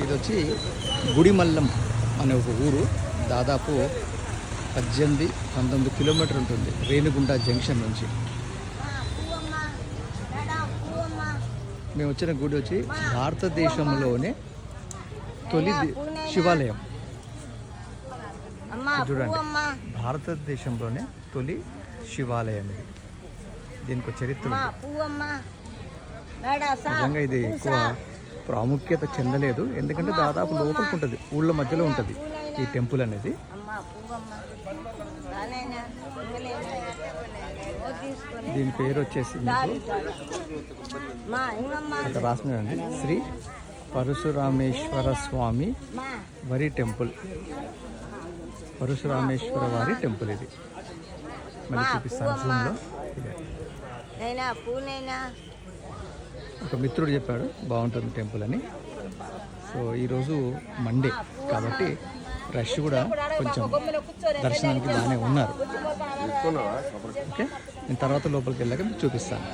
ఇది వచ్చి గుడిమల్లం అనే ఒక ఊరు. దాదాపు 18-19 కిలోమీటర్ ఉంటుంది రేణిగుంట జంక్షన్ నుంచి. మేము వచ్చిన గుడి వచ్చి భారతదేశంలోనే తొలి శివాలయం. చూడండి, భారతదేశంలోనే తొలి శివాలయం ఇది. దీనికి చరిత్ర నిజంగా ఇది ఎక్కువ ప్రాముఖ్యత చెందలేదు, ఎందుకంటే దాదాపు లోపలికి ఉంటుంది, ఊళ్ళ మధ్యలో ఉంటుంది ఈ టెంపుల్ అనేది. దీని పేరు వచ్చేసి అక్కడ రాసినండి, శ్రీ పరశురామేశ్వర స్వామి వారి టెంపుల్. పరశురామేశ్వర వారి టెంపుల్ ఇది. మళ్ళీ చూపిస్తాను జూమ్లో. ఒక మిత్రుడు చెప్పాడు బాగుంటుంది టెంపుల్ అని. సో ఈరోజు మండే కాబట్టి రష్ కూడా కొంచెం దర్శనానికి బాగానే ఉన్నారు. ఓకే, నేను తర్వాత లోపలికి వెళ్ళాక మీకు చూపిస్తాను.